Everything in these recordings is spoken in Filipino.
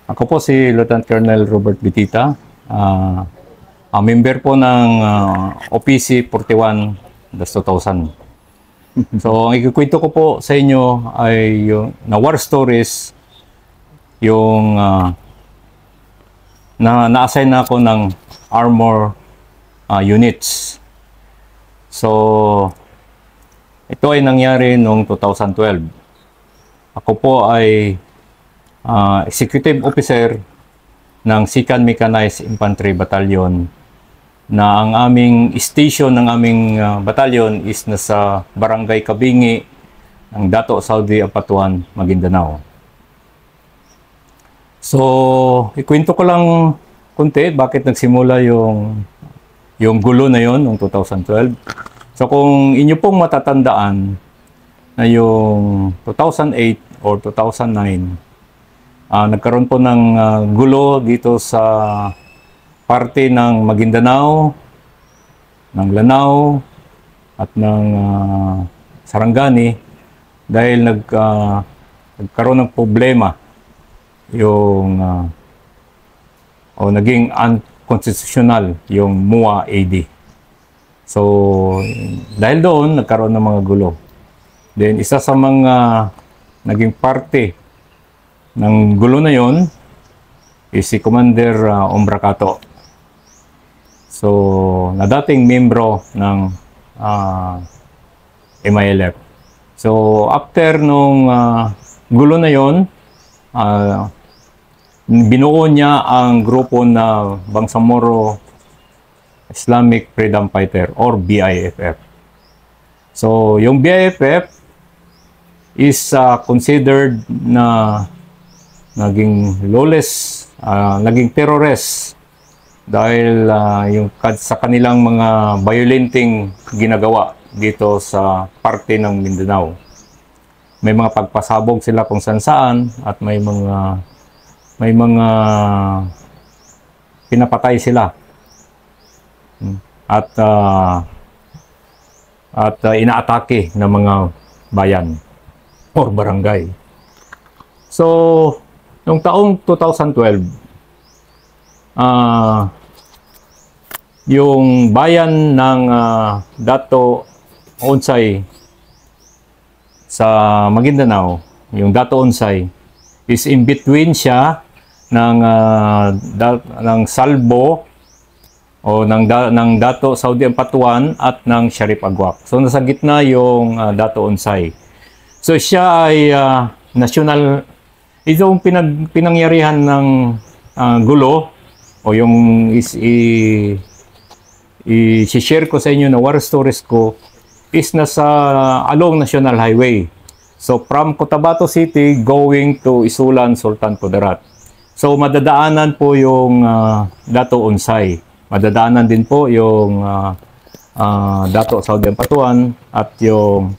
Ako po si Lieutenant Colonel Robert Bitita, member po ng OPC 41-2000. So, ang ikikwento ko po sa inyo ay yung na war stories, yung na-assign na ako ng armor units. So, ito ay nangyari noong 2012. Ako po ay executive officer ng 2nd Mechanized Infantry Battalion na ang aming station ng aming batalyon is nasa Barangay Kabingi ng Dato Saudi Apatuan, Maguindanao. So, ikwento ko lang kunti bakit nagsimula yung gulo na yon noong 2012. So, kung inyo pong matatandaan na yung 2008 or 2009, nagkaroon po ng gulo dito sa parte ng Maguindanao, ng Lanao, at ng Sarangani dahil nagkaroon ng problema yung naging unconstitutional yung MUA AD. So, dahil doon, nagkaroon ng mga gulo. Then, isa sa mga naging parte ng gulo na yon is si Commander Umbracato. So, na dating membro ng MILF. So, after nung gulo na yon, binuo niya ang grupo na Bangsamoro Islamic Freedom Fighter or BIFF. So, yung BIFF is considered na naging lawless, naging terrorist dahil yung sa kanilang mga violenting ginagawa dito sa parte ng Mindanao. May mga pagpasabog sila kung saan at may mga pinapatay sila. At inaatake ng mga bayan or barangay. So, noong taong 2012, yung bayan ng Dato Onsay sa Maguindanao, yung Dato Onsay, is in between siya ng Salbo o ng Dato Saudi Apatuan at ng Sharif Agwak. So, nasa gitna yung Dato Onsay. So, siya ay national. Ito ang pinangyarihan ng gulo o yung i-share ko sa inyo na war stories ko is nasa along National Highway. So from Cotabato City going to Isulan, Sultan Kudarat. So madadaanan po yung Dato Onsay. Madadaanan din po yung Dato Saudi Apatuan at yung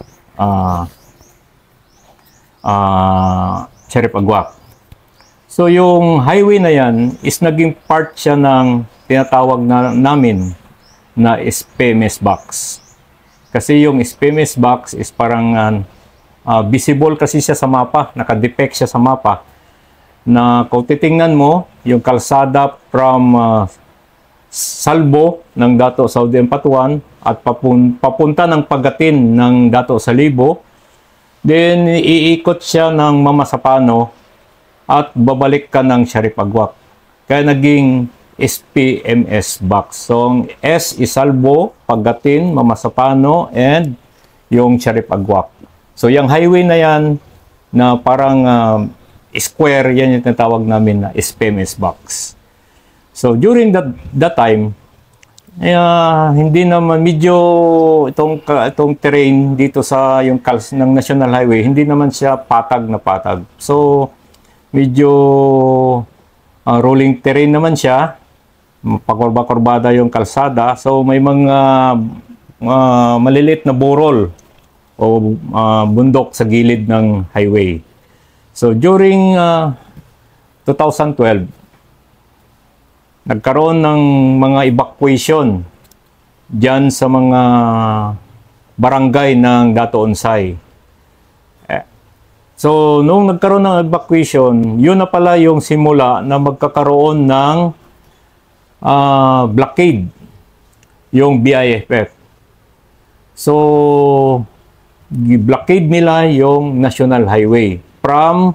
Sharif Agwak. So yung highway na yan is naging part siya ng tinatawag namin na SPMS box. Kasi yung SPMS box is parang visible kasi siya sa mapa, naka-depict siya sa mapa. Na kung titingnan mo, yung kalsada from Salbo ng Dato Saudi Apatuan at papunta ng Pagatin ng Dato Salibo, then iikot siya ng Mamasapano at babalik ka ng Sharif Agwak. Kaya naging SPMS box. So, ang S is Salbo, Pagatin, Mamasapano, and yung Sharif Agwak. So, yung highway na yan na parang square, yan yung tinatawag namin na SPMS box. So, during that time, hindi naman medyo itong terrain dito sa yung ng National Highway, hindi naman siya patag na patag. So, medyo rolling terrain naman siya. Pakurba-kurbada yung kalsada. So, may mga maliliit na burol o bundok sa gilid ng highway. So, during 2012, nagkaroon ng mga evacuation dyan sa mga barangay ng Dato Onsay. So, nung nagkaroon ng evacuation, yun na pala yung simula na magkakaroon ng blockade, yung BIFF. So, blockade nila yung National Highway from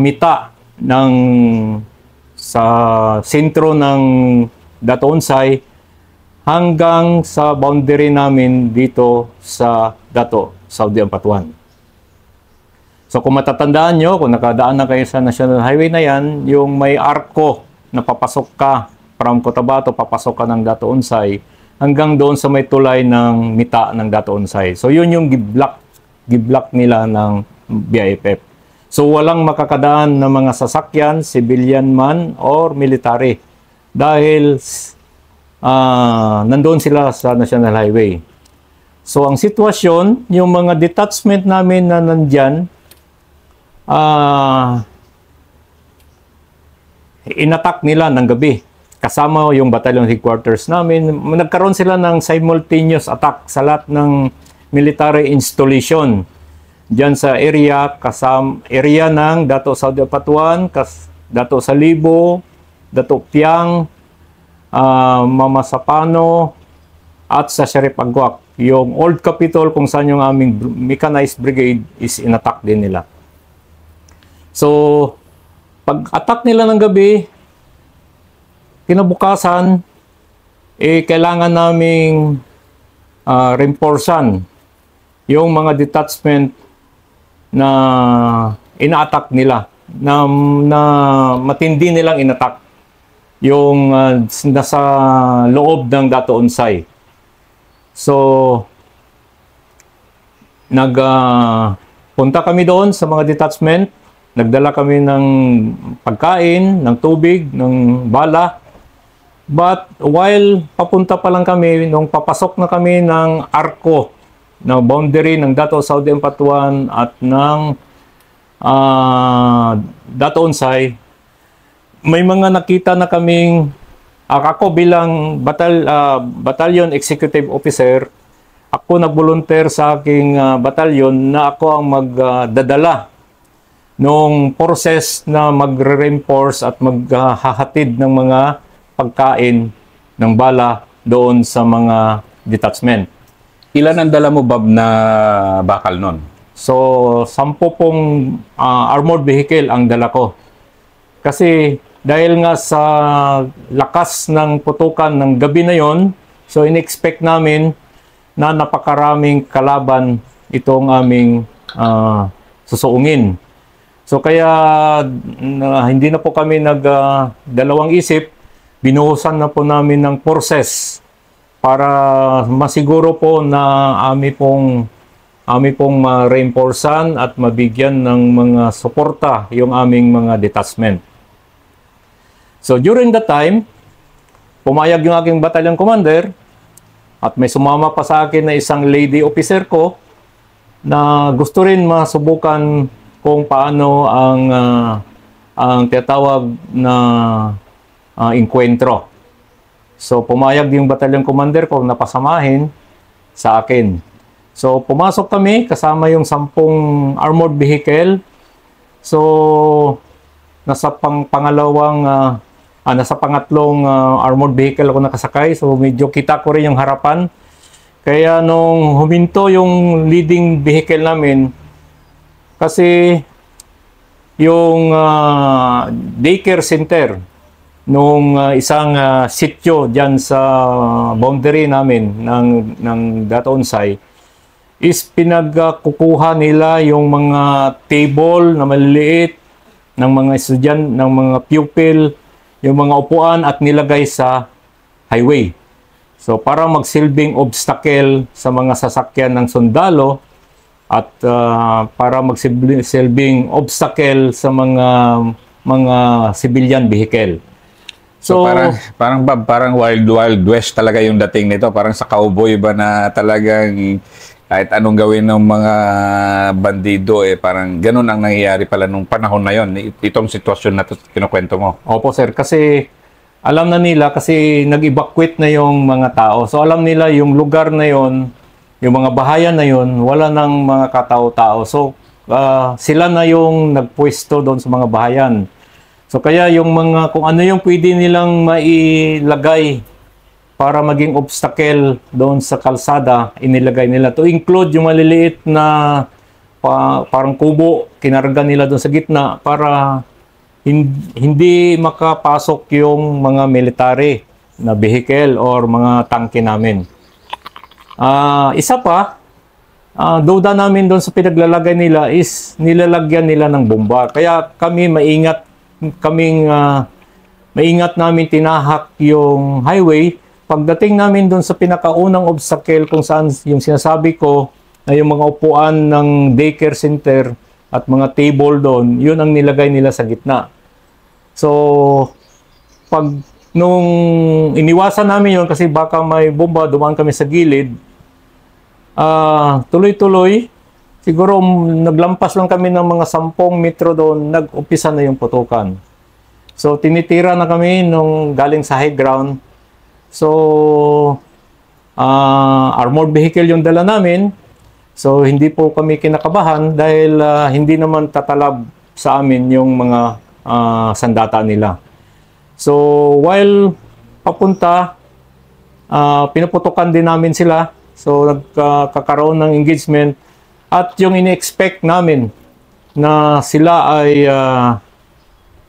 Mita sa sentro ng Datoonsay hanggang sa boundary namin dito sa Dato, Saudi Ampatuan. So kung matatandaan nyo, kung nakadaan na kayo sa National Highway na yan, yung may arko na papasok ka from Cotabato, papasok ka ng Datoonsay hanggang doon sa may tulay ng Mita ng Datoonsay. So yun yung giblock nila ng BIFF. So walang makakadaan na mga sasakyan, civilian man or military dahil nandoon sila sa National Highway. So ang sitwasyon, yung mga detachment namin na nandyan, inattack nila ng gabi. Kasama yung battalion headquarters namin. Nagkaroon sila ng simultaneous attack sa lahat ng military installation diyan sa area ng Dato Saudi Ampatuan, Dato Salibo, Dato Piang, Mama Sapano, at sa Sheriff Agwak. Yung Old Capitol kung saan yung aming mechanized brigade is inattack din nila. So, pag-attack nila ng gabi, kinabukasan, kailangan naming reinforcean yung mga detachment na ina-attack nila, na matindi nilang inattack yung nasa loob ng Datoonsay. So, punta kami doon sa mga detachment, nagdala kami ng pagkain, ng tubig, ng bala. But while papunta pa lang kami, nung papasok na kami ng arko, ng boundary ng Dato Saudi Ampatuan at ng Datoonsay, may mga nakita na kaming, ako bilang battalion executive officer, ako nag-volunteer sa aking battalion na ako ang magdadala nung process na magre-reinforce at maghahatid ng mga pagkain ng bala doon sa mga detachment. Ilan ang dala mo, Bob, na bakal nun? So, 10 pong armored vehicle ang dala ko. Kasi dahil nga sa lakas ng putukan ng gabi na yon, so in-expect namin na napakaraming kalaban itong aming susuungin. So kaya hindi na po kami dalawang isip, binuhusan na po namin ng forces para masiguro po na ami pong ma-reinforcean at mabigyan ng mga suporta yung aming mga detachment. So during that time, pumayag yung aking battalion commander at may sumama pa sa akin na isang lady officer ko na gusto rin masubukan kung paano ang tinatawag na encuentro. So pumayag yung battalion commander ko na pasamahin sa akin. So pumasok kami kasama yung 10 armored vehicle. So nasa pangatlong armored vehicle ako nakasakay. So medyo kita ko rin yung harapan. Kaya nung huminto yung leading vehicle namin, kasi yung daycare center nung isang sityo dyan sa boundary namin ng Datoonsay is pinagkukuha nila yung mga table na maliliit ng mga estudyante, ng mga pupil, yung mga upuan at nilagay sa highway. So para magsilbing obstacle sa mga sasakyan ng sundalo at para magsilbing obstacle sa mga civilian vehicle. So parang Bob, parang wild west talaga yung dating nito, parang sa cowboy ba na talagang kahit anong gawin ng mga bandido, parang ganun ang nangyayari pala nung panahon na yon, itong sitwasyon na kinukwento mo. Opo sir, kasi alam na nila kasi nag-evacuate na yung mga tao. So alam nila yung lugar na yon yung mga bahayan na yun, wala nang mga katao-tao. So, sila na yung nagpwesto doon sa mga bahayan. So, kaya yung mga, kung ano yung pwede nilang mailagay para maging obstacle doon sa kalsada, inilagay nila. To include yung maliliit na parang kubo, kinarga nila doon sa gitna para hindi makapasok yung mga military na vehicle or mga tangke namin. Isa pa, duda namin doon sa pinaglalagay nila is nilalagyan nila ng bomba. Kaya kami maingat namin tinahak yung highway. Pagdating namin doon sa pinakaunang obstacle kung saan yung sinasabi ko na yung mga upuan ng daycare center at mga table doon, yun ang nilagay nila sa gitna. So, nung iniwasan namin yun kasi baka may bomba, dumaan kami sa gilid, tuloy-tuloy, siguro naglampas lang kami ng mga 10 metro doon, nag-umpisa na yung putukan. So, tinitira na kami nung galing sa high ground. So, armored vehicle yung dala namin. So, hindi po kami kinakabahan dahil hindi naman tatalab sa amin yung mga sandata nila. So, while papunta, pinuputukan din namin sila. So, nagkakaroon ng engagement. At yung ini-expect namin na sila ay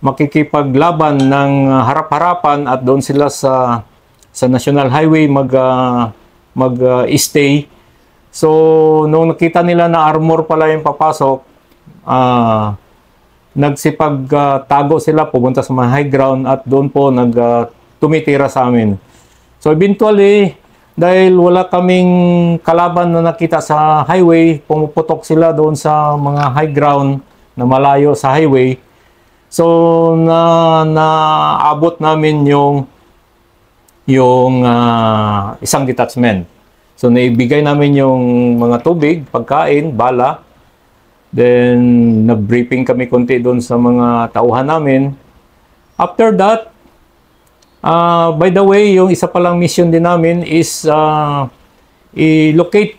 makikipaglaban ng harap-harapan at doon sila sa National Highway mag-stay. So, nung nakita nila na armor pala yung papasok, nagsipagtago sila, pumunta sa mga high ground at doon po tumitira sa amin. So, eventually, dahil wala kaming kalaban na nakita sa highway, pumuputok sila doon sa mga high ground na malayo sa highway. So, naabot namin yung isang detachment. So, naibigay namin yung mga tubig, pagkain, bala. Then, nag-briefing kami konti doon sa mga tauhan namin. After that, by the way, yung isa palang mission din namin is i-locate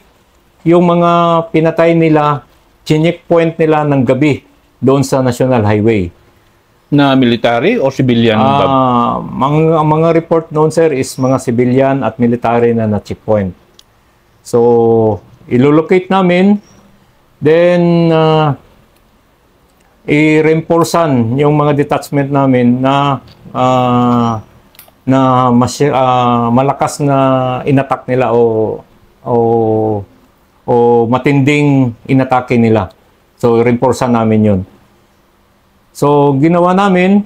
yung mga pinatay nila, checkpoint nila ng gabi doon sa National Highway. Na military o civilian? Mga report noon, sir, is mga civilian at military na checkpoint. So, ilolocate namin, then i-reinforcean yung mga detachment namin na malakas na inattack nila o matinding inatake nila. So, reinforcean namin yun. So, ginawa namin,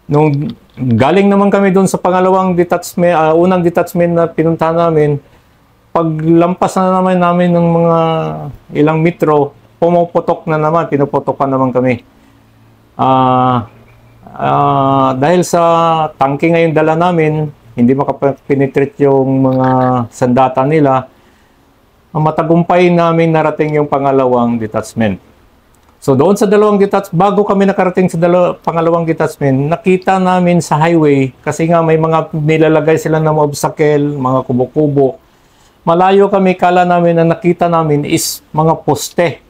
nung galing naman kami doon sa pangalawang detachment, unang detachment na pinuntahan namin, paglampas na namin ng mga ilang metro, pumuputok na naman, pinuputokan naman kami. Dahil sa tangke ngayon dala namin, hindi makapenetrate yung mga sandata nila, matagumpay namin narating yung pangalawang detachment. So doon sa dalawang detachment, bago kami nakarating sa pangalawang detachment, nakita namin sa highway, kasi nga may mga nilalagay sila ng obstacle, mga kubo-kubo. Malayo kami, kala namin na nakita namin is mga poste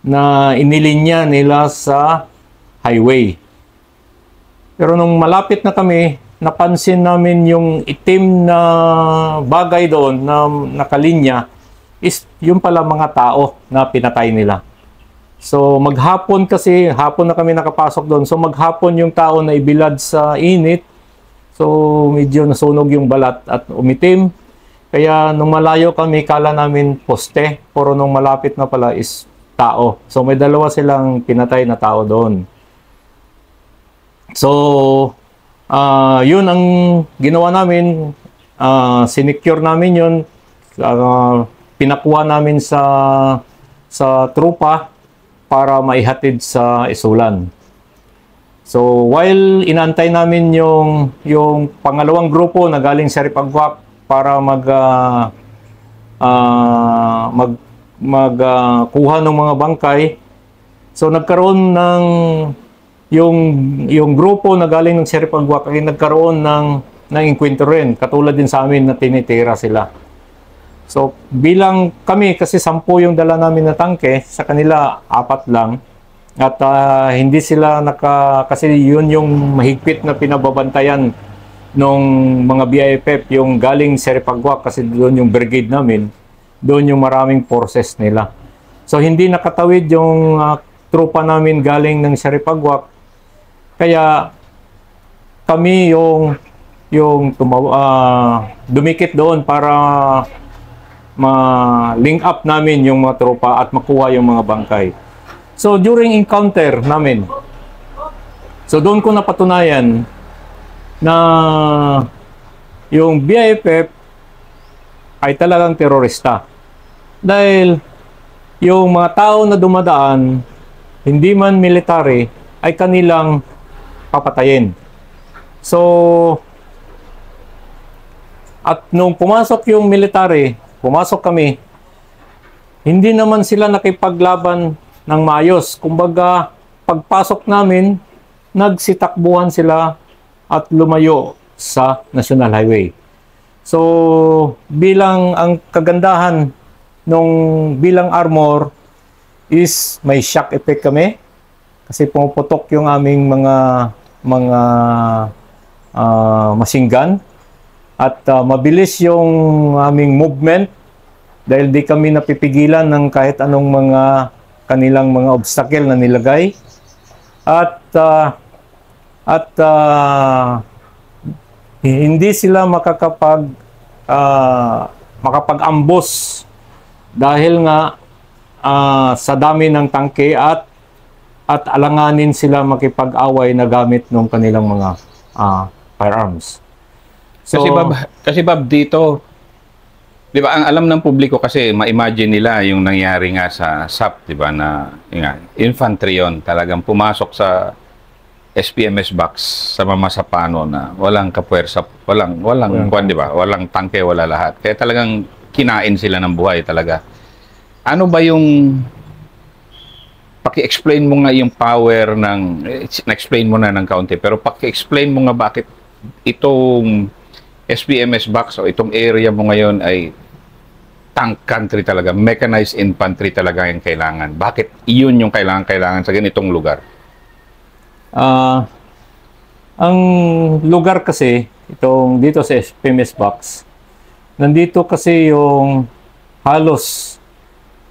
na inilinya nila sa highway. Pero nung malapit na kami, napansin namin yung itim na bagay doon na nakalinya is yung pala mga tao na pinatay nila. So maghapon kasi, hapon na kami nakapasok doon. So maghapon yung tao na ibilad sa init. So medyo nasunog yung balat at umitim. Kaya nung malayo kami, kala namin poste. Pero nung malapit na pala is tao. So may dalawa silang pinatay na tao doon. So yun ang ginawa namin. Sinecure namin yun. Pinakuha namin sa trupa para maihatid sa Isulan. So while inantay namin yung pangalawang grupo na galing sa Ripagwak para kuha ng mga bangkay, so nagkaroon ng yung grupo na galing ng Ripagwak ay nagkaroon ng engkwentro rin, katulad din sa amin na tinitira sila. So bilang kami, kasi 10 yung dala namin na tangke, sa kanila 4 lang. At hindi sila kasi yun yung mahigpit na pinababantayan nung mga BIFF, yung galing Seripagwak, kasi doon yung brigade namin, doon yung maraming forces nila. So hindi nakatawid yung tropa namin galing ng Seripagwak, kaya kami yung dumikit doon para ma-link up namin yung mga tropa at makuha yung mga bangkay. So during encounter namin, so doon ko napatunayan na yung BIFF ay talagang terorista. Dahil yung mga tao na dumadaan, hindi man military, ay kanilang papatayin. So, at nung pumasok yung military, pumasok kami, hindi naman sila nakipaglaban ng maayos. Kumbaga, pagpasok namin, nagsitakbuhan sila at lumayo sa National Highway. So, bilang ang kagandahan bilang armor is may shock effect kami kasi pumuputok yung aming mga machine gun at mabilis yung aming movement dahil di kami napipigilan ng kahit anong mga kanilang mga obstacle na nilagay at hindi sila makapag-ambos dahil nga sa dami ng tangke at alanganin sila makipag-away na gamit ng kanilang mga firearms. So, kasi Bob dito, di ba, ang alam ng publiko kasi ma-imagine nila yung nangyari nga sa SAP, di ba, na infantry yon, talagang pumasok sa SPMS box sa Mamasapano na walang kapuwersa, walang kwan, di ba? Walang tangke, wala lahat. Kaya talagang kinain sila ng buhay talaga. Ano ba yung paki-explain mo nga yung power na-explain mo na ng kaunti, pero paki-explain mo nga bakit itong SPMS box o itong area mo ngayon ay tank country talaga, mechanized infantry talaga yung kailangan. Bakit iyon yung kailangan sa ganitong lugar? Ang lugar kasi, dito sa SPMS box, nandito kasi yung halos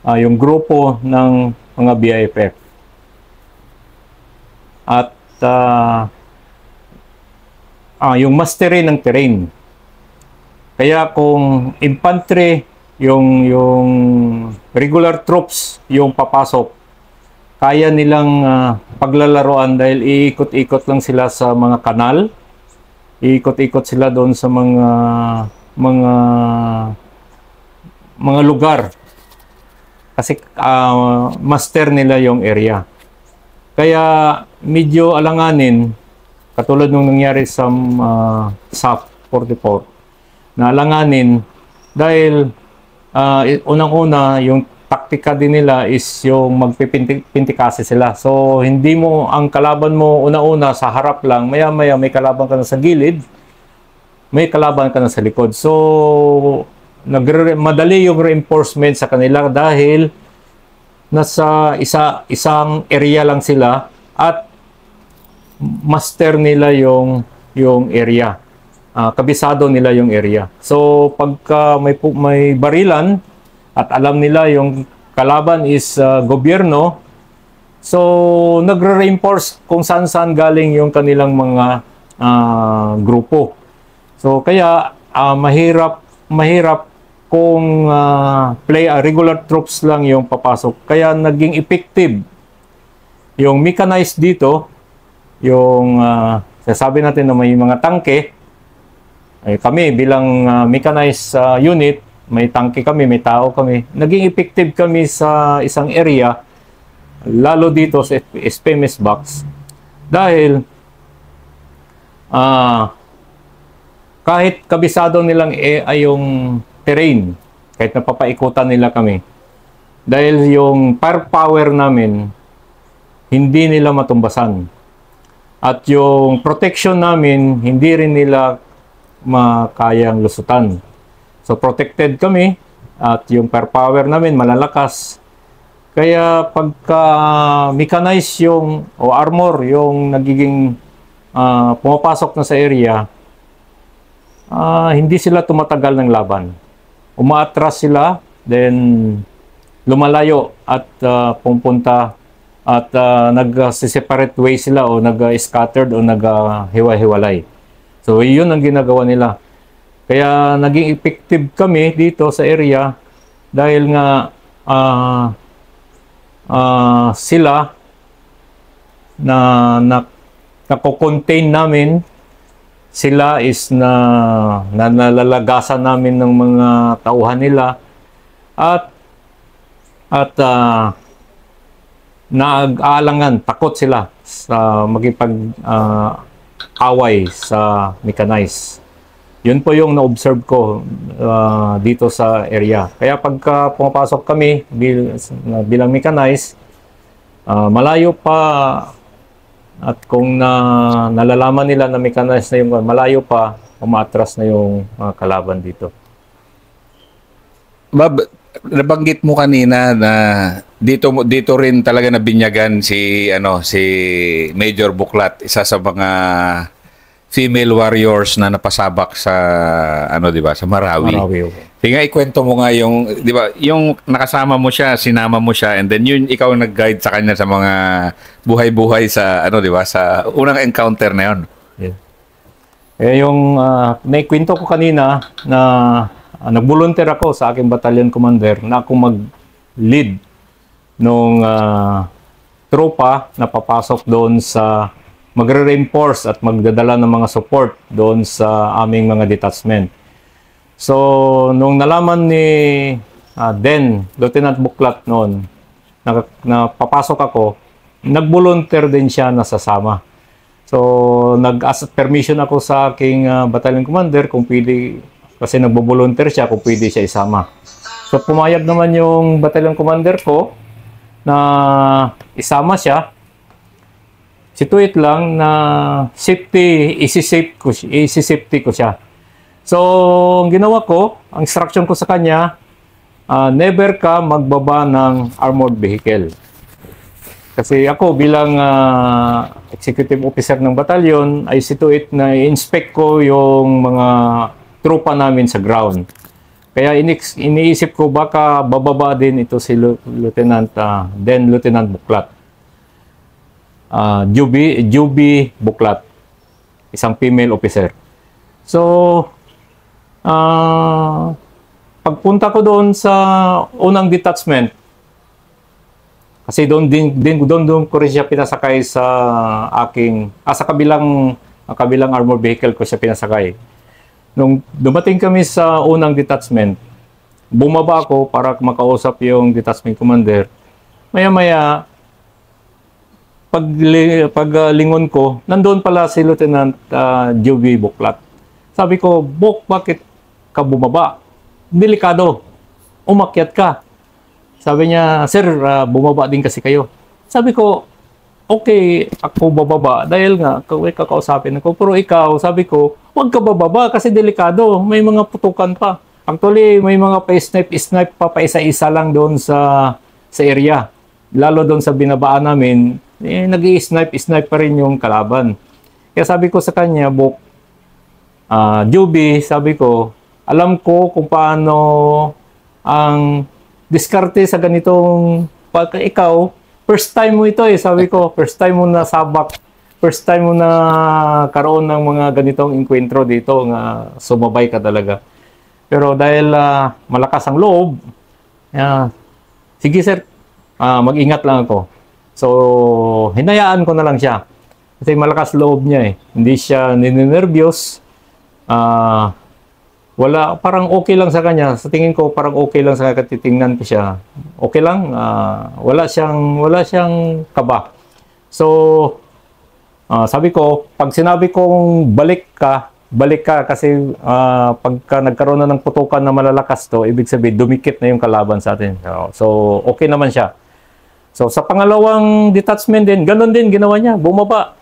yung grupo ng mga BIFF. At yung mastery ng terrain. Kaya kung infantry, yung regular troops yung papasok, kaya nilang paglalaroan dahil iikot-ikot lang sila sa mga kanal, iikot-ikot sila doon sa mga lugar kasi master nila yung area. Kaya medyo alanganin, katulad nung nangyari sa SAP 44, na alanganin dahil unang-una yung taktika din nila is yung magpipintikasi sila. So hindi mo ang kalaban mo una-una sa harap lang, maya-maya may kalaban ka na sa gilid, may kalaban ka na sa likod. So madali yung reinforcement sa kanila dahil nasa isang area lang sila at master nila yung area. Kabisado nila yung area. So pagka may barilan at alam nila yung kalaban is gobyerno, so nagre-reinforce kung saan-saan galing yung kanilang mga grupo. So kaya mahirap kung regular troops lang yung papasok. Kaya naging effective yung mechanized dito, yung sasabi natin na may mga tangke. Kami bilang mechanized unit, may tangke kami, may tao kami. Naging effective kami sa isang area, lalo dito sa SPMS box. Dahil kahit kabisado nilang ay yung terrain, kahit napapaikutan nila kami, dahil yung firepower namin hindi nila matumbasan at yung protection namin hindi rin nila makayang lusutan. So protected kami at yung firepower namin malalakas. Kaya pagka mechanize yung o armor yung nagiging pumapasok na sa area, hindi sila tumatagal ng laban. Umaatras sila, then lumalayo at pupunta at nag-separate way sila o nag-scattered o nag-hiwa-hiwalay. So, yun ang ginagawa nila. Kaya naging effective kami dito sa area dahil nga sila na nako-contain namin, sila is nalalagasan namin ng mga tauhan nila at nag-aalangan, takot sila sa makipag-away sa mechanize. Yun po yung na-observe ko dito sa area. Kaya pagka pumapasok kami bilang mechanize, malayo pa at kung nalalaman nila na mechanize na yung malayo pa, umaatras na yung mga kalaban dito. Bob, nabanggit mo kanina na dito rin talaga nabinyagan si Major Buklat, isa sa mga female warriors na napasabak sa di ba, sa Marawi. Okay. Tinga ikwento mo nga yung, di ba, yung nakasama mo siya, sinama mo siya, and then yun ikaw nag-guide sa kanya sa mga buhay-buhay sa di ba, sa unang encounter na yun. Yeah. Yung naikwento ko kanina na nag-volunteer ako sa aking battalion commander na ako mag-lead nung tropa na papasok doon sa magre-reinforce at magdadala ng mga support doon sa aming mga detachment. So, nung nalaman ni Lieutenant Buklat noon na papasok ako, nag-volunteer din siya na sasama. So, nag-ask permission ako sa aking battalion commander kung pwede, kasi nagbo-volunteer siya kung pwede siya isama. So, pumayag naman yung battalion commander ko na isama siya. Situate lang na isi-safety ko siya. So, ang ginawa ko, ang instruction ko sa kanya, never ka magbaba ng armored vehicle. Kasi ako bilang executive officer ng batalyon, ay situate na i-inspect ko yung mga tropa namin sa ground. Kaya iniisip ko baka bababa din ito si Lieutenant Buklat. Juby Buklat, isang female officer. So, pagpunta ko doon sa unang detachment, kasi doon ko rin siya pinasakay sa sa kabilang armor vehicle ko siya pinasakay. Nung dumating kami sa unang detachment, bumaba ako para makausap yung detachment commander. Maya-maya, paglingon ko, nandoon pala si Lieutenant Juby Buklat. Sabi ko, Buk, bakit ka bumaba? Delikado. Umakyat ka. Sabi niya, Sir, bumaba din kasi kayo. Sabi ko, okay, ako bababa dahil nga, kakausapin ako. Pero ikaw, sabi ko, huwag ka bababa kasi delikado. May mga putukan pa. Actually, may mga pa-snipe pa isa-isa lang doon sa area. Lalo doon sa binabaan namin, nag-i-snipe pa rin yung kalaban. Kaya sabi ko sa kanya, Buk, Juby, sabi ko, alam ko kung paano ang diskarte sa ganitong ikaw, first time mo ito sabi ko, first time mo na sabak, first time mo na karoon ng mga ganitong enkwentro dito, nga sumabay ka talaga. Pero dahil malakas ang loob, sige sir, mag-ingat lang ako. So, hinayaan ko na lang siya. Kasi malakas loob niya Hindi siya ninenervyos. Wala, parang okay lang sa kanya. Sa tingin ko, parang okay lang sa kanya. Titingnan ko siya. Okay lang. Wala siyang kaba. So, sabi ko, pag sinabi kong balik ka kasi pagka nagkaroon na ng putukan na malalakas to, ibig sabihin, dumikit na yung kalaban sa atin. So, okay naman siya. So, sa pangalawang detachment din, ganun din ginawa niya, bumaba.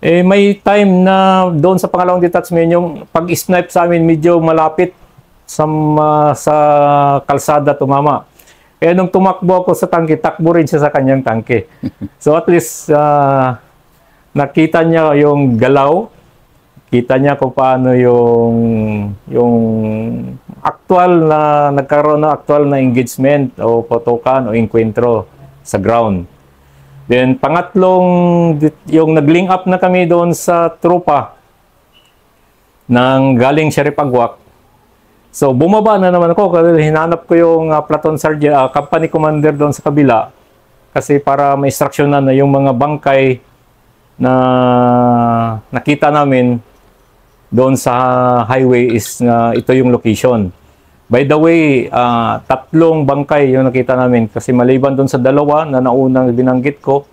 May time na doon sa pangalawang detachment, yung pag-snipe sa amin medyo malapit. sa kalsada tumama. Kaya nung tumakbo ako sa tangke, takbo rin siya sa kanyang tangke. So at least nakita niya yung galaw, kita niya kung paano yung actual na nagkaroon ng actual na engagement o potokan o enkwentro sa ground. Then pangatlong, yung nag-link up na kami doon sa trupa ng galing Sharipagwak. So bumaba na naman ako kasi hinanap ko yung platoon sergeant, company commander doon sa kabila kasi para may instructionan na yung mga bangkay na nakita namin doon sa highway is ito yung location. By the way, 3 bangkay yung nakita namin kasi maliban doon sa 2 na naunang binanggit ko,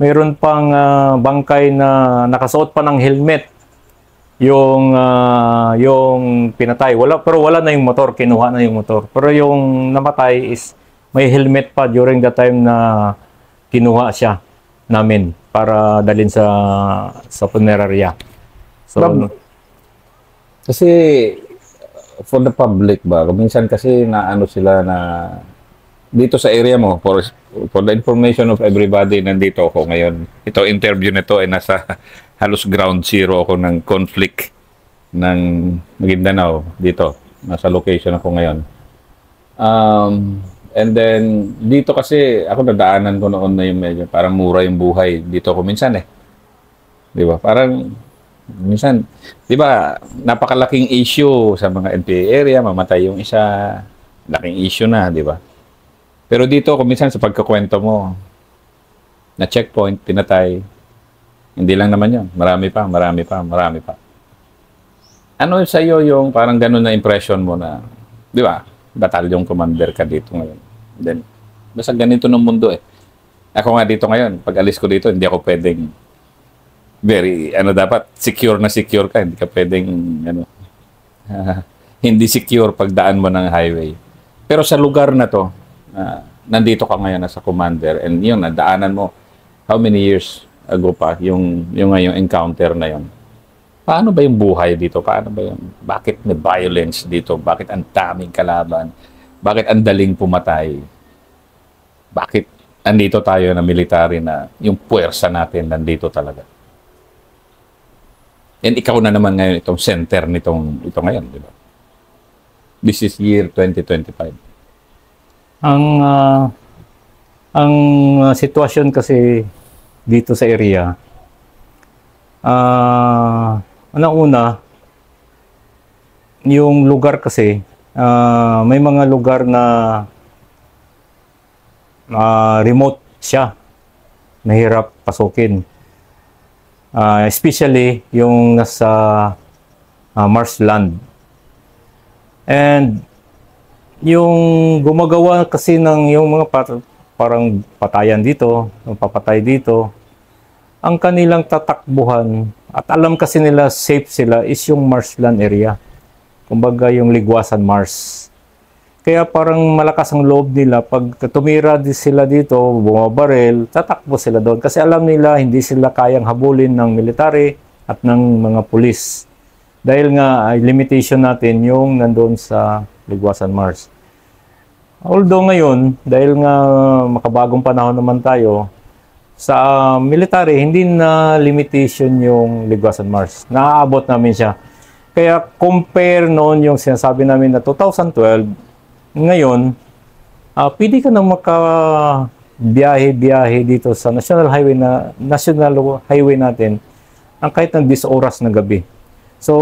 mayroon pang bangkay na nakasuot pa ng helmet yung pinatay. Pero wala na yung motor, kinuha na yung motor. Pero yung namatay is may helmet pa during the time na kinuha siya namin para dalhin sa punerarya. So, kasi for the public ba, minsan kasi naano sila na dito sa area mo, for the information of everybody, nandito ako ngayon. Ito, interview nito ay nasa halos ground zero ako ng conflict ng Maguindanao dito. Nasa location ako ngayon. And then, dito kasi, ako nadaanan ko noon na yung medyo, parang mura yung buhay. Dito ako minsan eh. Di ba? Parang, minsan, di ba, napakalaking issue sa mga NPA area, mamatay yung isa, laking issue na, di ba? Pero dito, kung minsan sa pagkakwento mo, na checkpoint, pinatay, hindi lang naman yun. Marami pa. Ano sa iyo yung parang ganun na impression mo na, di ba, batalyong commander ka dito ngayon. Then, basta ganito ng mundo eh. Ako nga dito ngayon, pag alis ko dito, hindi ako pwedeng dapat, secure ka. Hindi ka pwedeng, hindi secure pagdaan mo ng highway. Pero sa lugar na to, nandito ka ngayon as a commander and yun, nadaanan mo, how many years ago pa, yung encounter na yun. Paano ba yung buhay dito? Bakit may violence dito? Bakit ang daming kalaban? Bakit ang daling pumatay? Bakit andito tayo na military na yung puwersa natin nandito talaga? And ikaw na naman ngayon itong center ito ngayon, di ba? This is year 2025. Ang sitwasyon kasi dito sa area, una, yung lugar kasi, may mga lugar na remote siya, mahirap pasukin. Especially yung nasa marshland. And yung gumagawa kasi ng yung mga parang patayan dito, papatay dito, ang kanilang tatakbuhan at alam kasi nila safe sila is yung marshland area. Kumbaga yung Ligwasan Marsh. Kaya parang malakas ang loob nila pag tumira sila dito, bumabaril, tatakbo sila doon kasi alam nila hindi sila kayang habulin ng military at ng mga pulis. Dahil nga limitation natin yung nandoon sa Ligwasan Marsh. Although ngayon, dahil nga makabagong panahon naman tayo, sa military, hindi na limitation yung Ligwasan Marsh. Naaabot namin siya. Kaya compare noon yung sinasabi namin na 2012, ngayon, pwede ka na makabiyahe-biyahe dito sa national highway natin ang kahit ng 10 oras na gabi. So,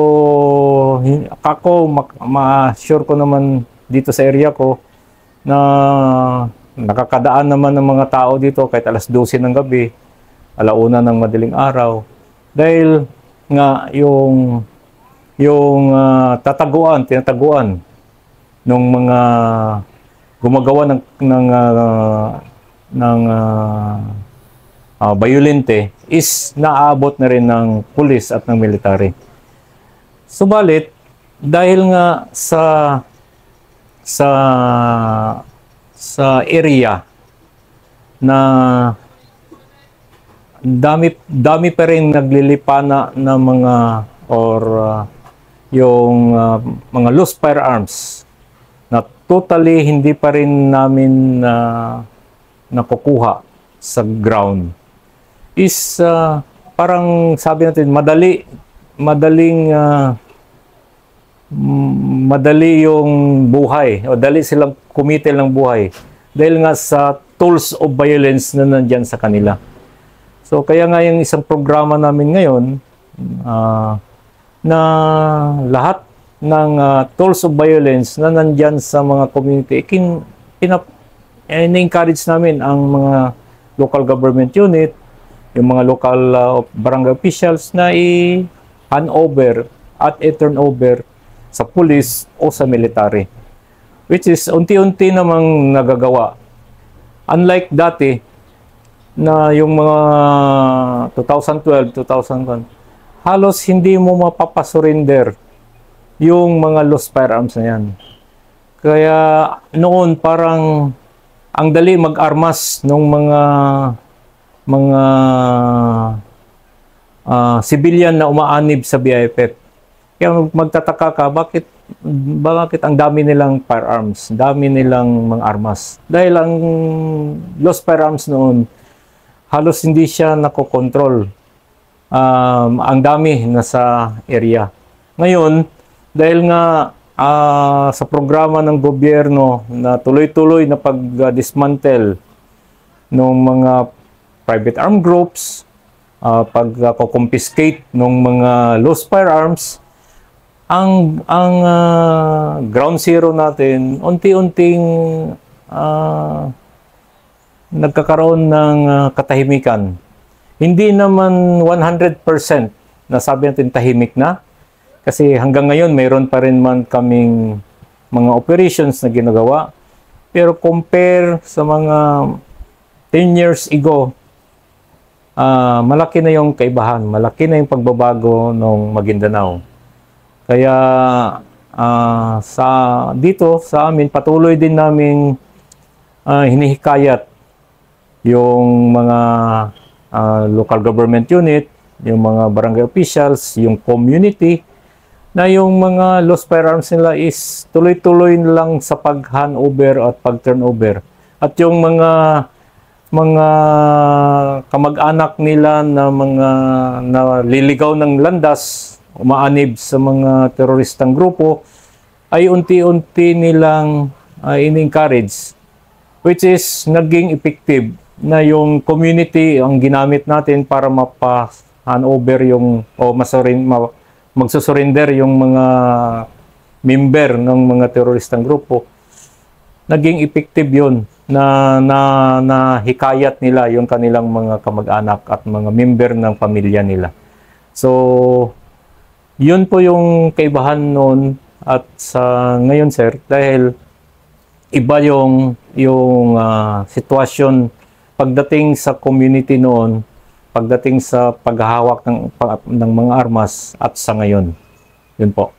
ako, ma-assure ko naman dito sa area ko na nakakadaan naman ng mga tao dito kahit alas 12 ng gabi, alauna ng madaling araw. Dahil nga yung tinataguan ng mga gumagawa ng violente is naaabot na rin ng pulis at ng military. Subalit, dahil nga sa area na dami pa rin naglilipana ng mga yung mga loose firearms na totally hindi pa rin namin nakukuha sa ground is parang sabi natin madali yung buhay o dali silang kumitil ng buhay dahil nga sa tools of violence na nandyan sa kanila. So kaya nga yung isang programa namin ngayon na lahat ng tools of violence na nandyan sa mga community, in-encourage namin ang mga local government unit, yung mga local barangay officials na i-hand over at i-turn over sa police o sa military. Which is unti-unti namang nagagawa. Unlike dati, na yung mga 2012, 2001, halos hindi mo mapapasurrender yung mga lost firearms na yan. Kaya noon parang ang dali mag-armas ng mga civilian na umaanib sa BIFF. Kaya magtataka ka, bakit ang dami nilang firearms, dami nilang mga armas. Dahil ang lost firearms noon, halos hindi siya nakokontrol. Ang dami nasa area. Ngayon, dahil nga sa programa ng gobyerno na tuloy-tuloy na pag-dismantle ng mga private armed groups, pag-confiscate ng mga lost firearms, ang ground zero natin unti-unting nagkakaroon ng katahimikan. Hindi naman 100% na sabi natin tahimik na. Kasi hanggang ngayon, mayroon pa rin man kaming mga operations na ginagawa. Pero compare sa mga 10 years ago, malaki na yung kaibahan. Malaki na yung pagbabago ng Maguindanao. Kaya dito sa amin, patuloy din naming hinihikayat yung mga local government unit, yung mga barangay officials, yung community, na yung mga lost firearms nila is tuloy-tuloy lang sa pag-handover at pag-turnover. At yung mga kamag-anak nila na mga naliligaw ng landas, umaanib sa mga teroristang grupo, ay unti-unti nilang in-encourage, which is naging effective na yung community ang ginamit natin para mapa-handover yung o magsusurrender yung mga member ng mga teroristang grupo. Naging effective yun na hikayat nila yung kanilang mga kamag-anak at mga member ng pamilya nila. So, yun po yung kaibahan noon at sa ngayon, sir, dahil iba yung sitwasyon pagdating sa community noon, pagdating sa paghahawak ng mga armas at sa ngayon. Yun po.